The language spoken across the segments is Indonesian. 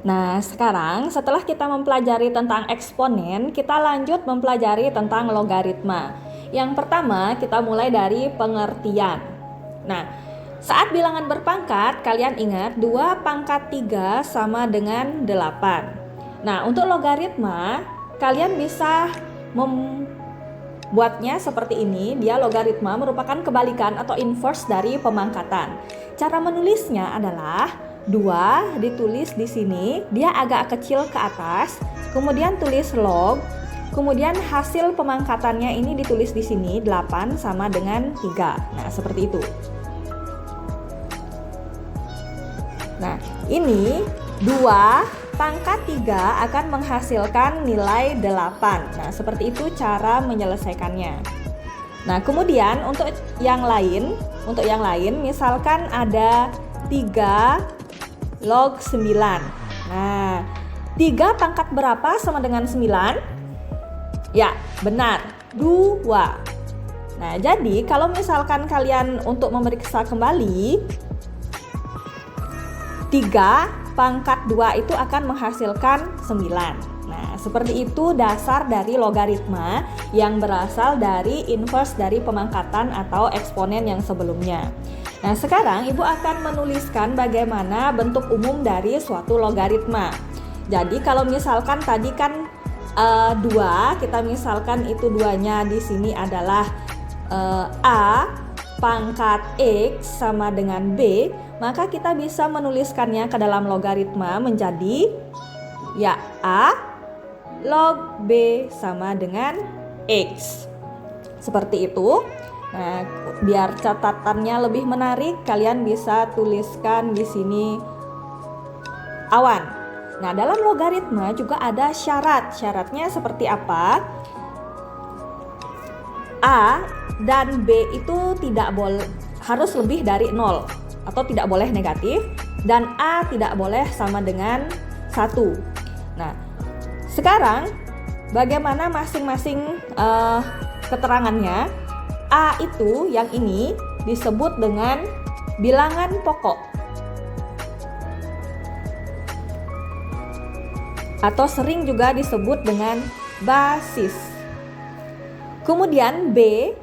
Nah, sekarang setelah kita mempelajari tentang eksponen, kita lanjut mempelajari tentang logaritma. Yang pertama, kita mulai dari pengertian. Nah, saat bilangan berpangkat, kalian ingat 2 pangkat 3 sama dengan 8. Nah, untuk logaritma, kalian bisa membuatnya seperti ini. Dia logaritma merupakan kebalikan atau inverse dari pemangkatan. Cara menulisnya adalah 2 ditulis di sini, dia agak kecil ke atas, kemudian tulis log, kemudian hasil pemangkatannya ini ditulis di sini 8 sama dengan 3. Nah, seperti itu. Nah, ini 2 pangkat 3 akan menghasilkan nilai 8. Nah, seperti itu cara menyelesaikannya. Nah, kemudian untuk yang lain misalkan ada 3 log 9. Nah, 3 pangkat berapa sama dengan 9? Ya, benar, 2. Nah, jadi kalau misalkan kalian untuk memeriksa kembali, 3 pangkat 2 itu akan menghasilkan 9. Nah, seperti itu dasar dari logaritma yang berasal dari inverse dari pemangkatan atau eksponen yang sebelumnya. Nah, sekarang Ibu akan menuliskan bagaimana bentuk umum dari suatu logaritma. Jadi kalau misalkan tadi kan 2, kita misalkan itu 2-nya di sini adalah A pangkat X sama dengan B, maka kita bisa menuliskannya ke dalam logaritma menjadi ya A log B sama dengan X. Seperti itu. Nah, biar catatannya lebih menarik, kalian bisa tuliskan di sini awan. Nah, dalam logaritma juga ada syarat. Syaratnya seperti apa? A dan B itu tidak boleh harus lebih dari 0 atau tidak boleh negatif, dan A tidak boleh sama dengan 1. Nah, sekarang bagaimana masing-masing keterangannya? A itu yang ini disebut dengan bilangan pokok atau sering juga disebut dengan basis. Kemudian B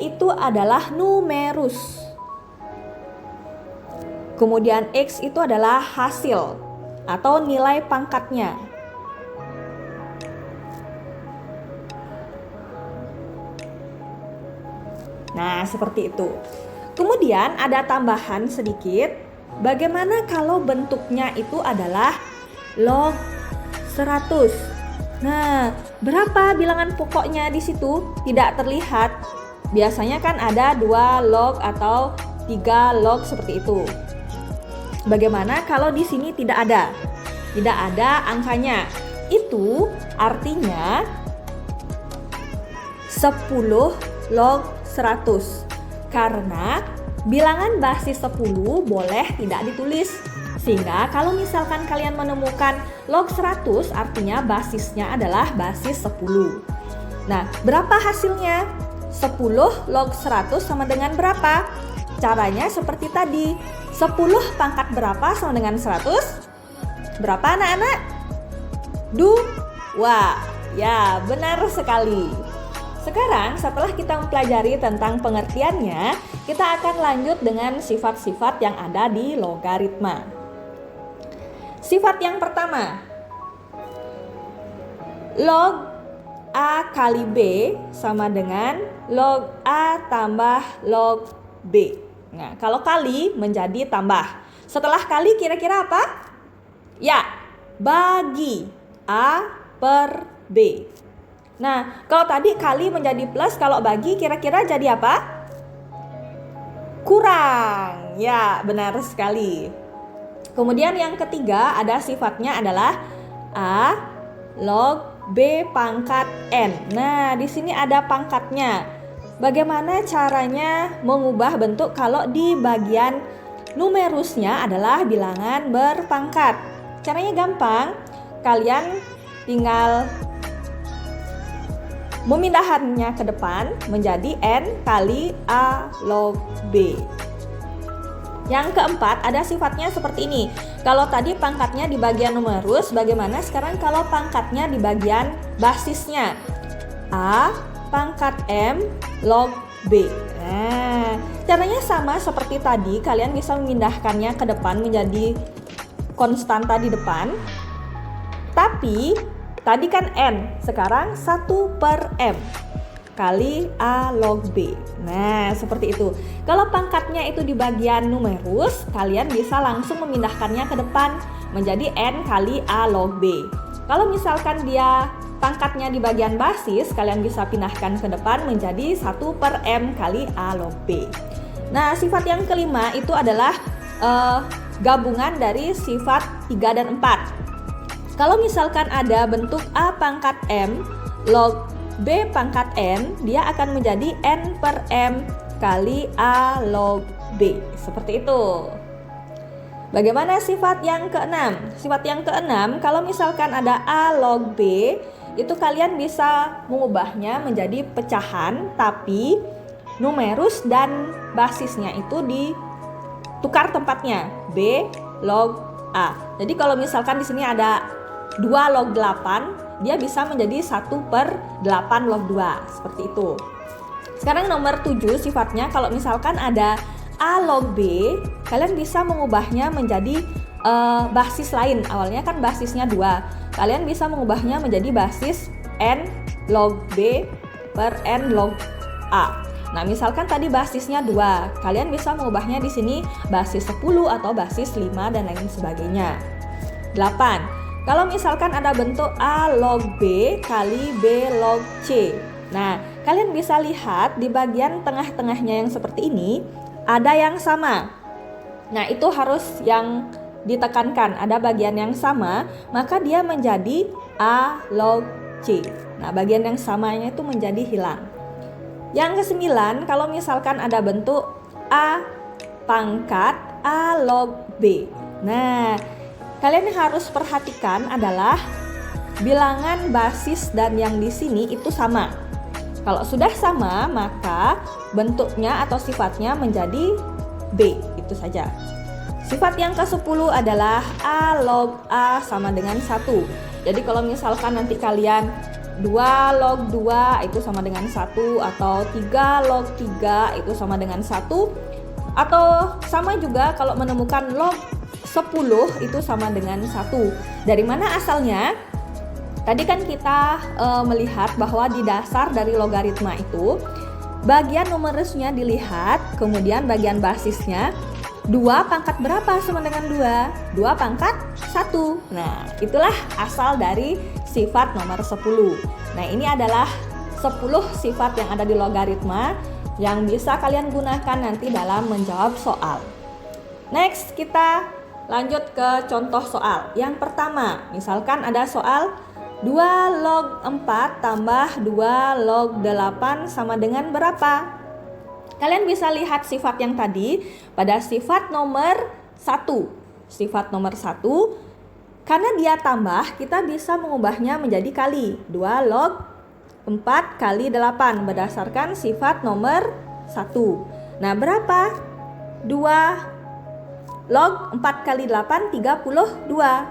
itu adalah numerus. Kemudian X itu adalah hasil atau nilai pangkatnya. Nah, seperti itu. Kemudian ada tambahan sedikit. Bagaimana kalau bentuknya itu adalah log 100? Nah, berapa bilangan pokoknya di situ? Tidak terlihat. Biasanya kan ada 2 log atau 3 log seperti itu. Bagaimana kalau di sini tidak ada? Tidak ada angkanya. Itu artinya 10 log 100, karena bilangan basis 10 boleh tidak ditulis. Sehingga kalau misalkan kalian menemukan log 100, artinya basisnya adalah basis 10. Nah, berapa hasilnya? 10 log 100 sama dengan berapa? Caranya seperti tadi. 10 pangkat berapa sama dengan 100? Berapa anak-anak? 2. Ya, benar sekali. Sekarang setelah kita mempelajari tentang pengertiannya, kita akan lanjut dengan sifat-sifat yang ada di logaritma. Sifat yang pertama, log A kali B sama dengan log A tambah log B. Nah, kalau kali menjadi tambah. Setelah kali kira-kira apa? Ya, bagi A per B. Nah, kalau tadi kali menjadi plus, kalau bagi kira-kira jadi apa? Kurang. Ya, benar sekali. Kemudian yang ketiga ada sifatnya adalah A log B pangkat N. Nah, di sini ada pangkatnya. Bagaimana caranya mengubah bentuk kalau di bagian numerusnya adalah bilangan berpangkat? Caranya gampang. Kalian tinggal memindahkannya ke depan menjadi N kali A log B. Yang keempat, ada sifatnya seperti ini. Kalau tadi pangkatnya di bagian numerus, bagaimana sekarang kalau pangkatnya di bagian basisnya? A pangkat M log B. Nah, caranya sama seperti tadi, kalian bisa memindahkannya ke depan menjadi konstanta di depan. Tapi, tadi kan N, sekarang 1/M kali A log B. Nah, seperti itu. Kalau pangkatnya itu di bagian numerus, kalian bisa langsung memindahkannya ke depan menjadi N kali A log B. Kalau misalkan dia pangkatnya di bagian basis, kalian bisa pindahkan ke depan menjadi 1/M kali A log B. Nah, sifat yang kelima itu adalah gabungan dari sifat 3 dan 4. Kalau misalkan ada bentuk A pangkat M log B pangkat N, dia akan menjadi N/M kali A log B. Seperti itu. Bagaimana sifat yang keenam? Sifat yang keenam, kalau misalkan ada A log B, itu kalian bisa mengubahnya menjadi pecahan, tapi numerus dan basisnya itu ditukar tempatnya, B log A. Jadi kalau misalkan di sini ada 2 log 8, dia bisa menjadi 1/8 log 2, seperti itu. Sekarang nomor 7 sifatnya, kalau misalkan ada A log B, kalian bisa mengubahnya menjadi basis lain. Awalnya kan basisnya 2, kalian bisa mengubahnya menjadi basis N log B per N log A. Nah, misalkan tadi basisnya 2, kalian bisa mengubahnya di sini basis 10 atau basis 5 dan lain sebagainya. 8. Kalau misalkan ada bentuk A log B kali B log C. Nah, kalian bisa lihat di bagian tengah-tengahnya yang seperti ini, ada yang sama. Nah, itu harus yang ditekankan, ada bagian yang sama, maka dia menjadi A log C. Nah, bagian yang samanya itu menjadi hilang. Yang ke-9, kalau misalkan ada bentuk A pangkat A log B. Nah, kalian yang harus perhatikan adalah bilangan basis dan yang di sini itu sama. Kalau sudah sama, maka bentuknya atau sifatnya menjadi B, itu saja. Sifat yang ke-10 adalah A log A sama dengan 1. Jadi kalau misalkan nanti kalian 2 log 2 itu sama dengan 1, atau 3 log 3 itu sama dengan 1, atau sama juga kalau menemukan log 10 itu sama dengan 1. Dari mana asalnya? Tadi kan kita melihat bahwa di dasar dari logaritma itu bagian numerusnya dilihat, kemudian bagian basisnya 2 pangkat berapa sama dengan 2? 2 pangkat 1. Nah, itulah asal dari sifat nomor 10. Nah, ini adalah 10 sifat yang ada di logaritma yang bisa kalian gunakan nanti dalam menjawab soal. Next, kita lanjut ke contoh soal. Yang pertama, misalkan ada soal 2 log 4 tambah 2 log 8 sama dengan berapa? Kalian bisa lihat sifat yang tadi pada sifat nomor 1. Sifat nomor 1, karena dia tambah, kita bisa mengubahnya menjadi kali. 2 log 4 kali 8 berdasarkan sifat nomor 1. Nah, berapa? 2 log 4 kali 8, 32.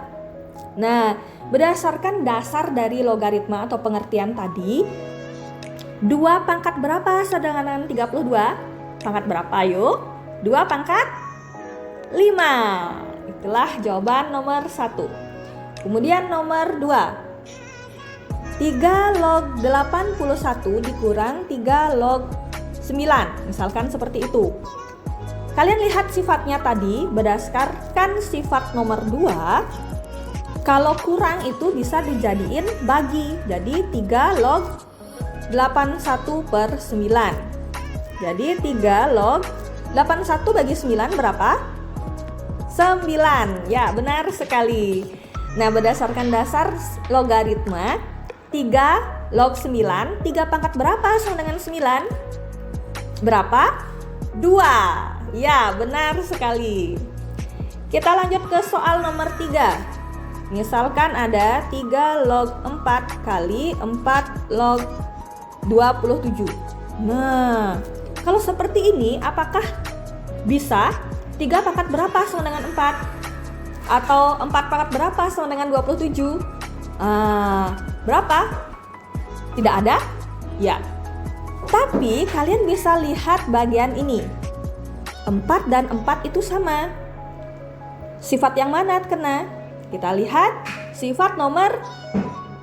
Nah, berdasarkan dasar dari logaritma atau pengertian tadi, 2 pangkat berapa sedangkan 32? Pangkat berapa yuk? 2 pangkat 5. Itulah jawaban nomor 1. Kemudian nomor 2. 3 log 81 dikurang 3 log 9. Misalkan seperti itu. Kalian lihat sifatnya tadi, berdasarkan sifat nomor 2, kalau kurang itu bisa dijadiin bagi. Jadi 3 log 81/9. Jadi 3 log 81 bagi 9 berapa? 9. Ya, benar sekali. Nah, berdasarkan dasar logaritma, 3 log 9, 3 pangkat berapa sama dengan 9? Berapa? 2. Ya, benar sekali. Kita lanjut ke soal nomor 3. Misalkan ada 3 log 4 kali 4 log 27. Nah, kalau seperti ini apakah bisa 3 pangkat berapa sama dengan 4? Atau 4 pangkat berapa sama dengan 27? Berapa? Tidak ada? Ya. Tapi kalian bisa lihat bagian ini. 4 dan 4 itu sama. Sifat yang mana kena? Kita lihat sifat nomor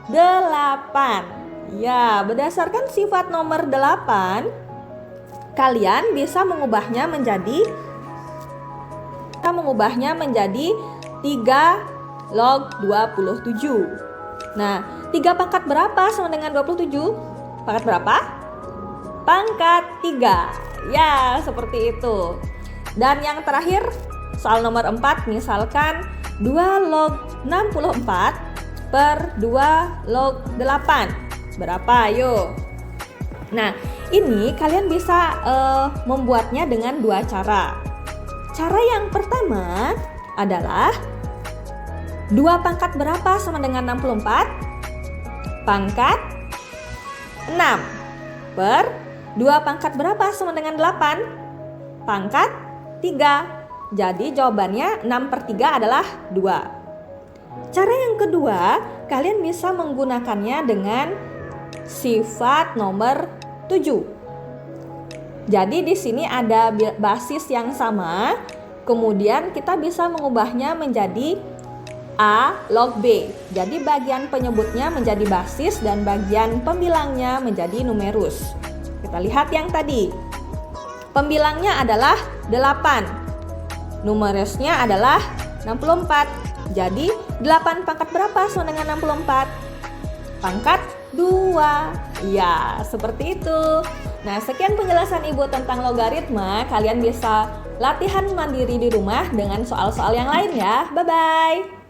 8. Ya, berdasarkan sifat nomor 8, kalian bisa mengubahnya menjadi 3 log 27. Nah, 3 pangkat berapa sama dengan 27? Pangkat berapa? Pangkat 3. Ya, seperti itu. Dan yang terakhir, soal nomor 4, misalkan 2 log 64 per 2 log 8. Berapa? Ayo. Nah, ini kalian bisa membuatnya dengan 2 cara. Cara yang pertama adalah 2 pangkat berapa sama dengan 64? Pangkat 6 per 2 pangkat berapa sama dengan 8? Pangkat 3. Jadi jawabannya 6 per 3 adalah 2. Cara yang kedua, kalian bisa menggunakannya dengan sifat nomor 7. Jadi di sini ada basis yang sama, kemudian kita bisa mengubahnya menjadi A log B. Jadi bagian penyebutnya menjadi basis dan bagian pembilangnya menjadi numerus. Kita lihat yang tadi. Pembilangnya adalah 8. Numerusnya adalah 64. Jadi 8 pangkat berapa sama dengan 64? Pangkat 2. Ya, seperti itu. Nah, sekian penjelasan Ibu tentang logaritma. Kalian bisa latihan mandiri di rumah dengan soal-soal yang lain ya. Bye-bye.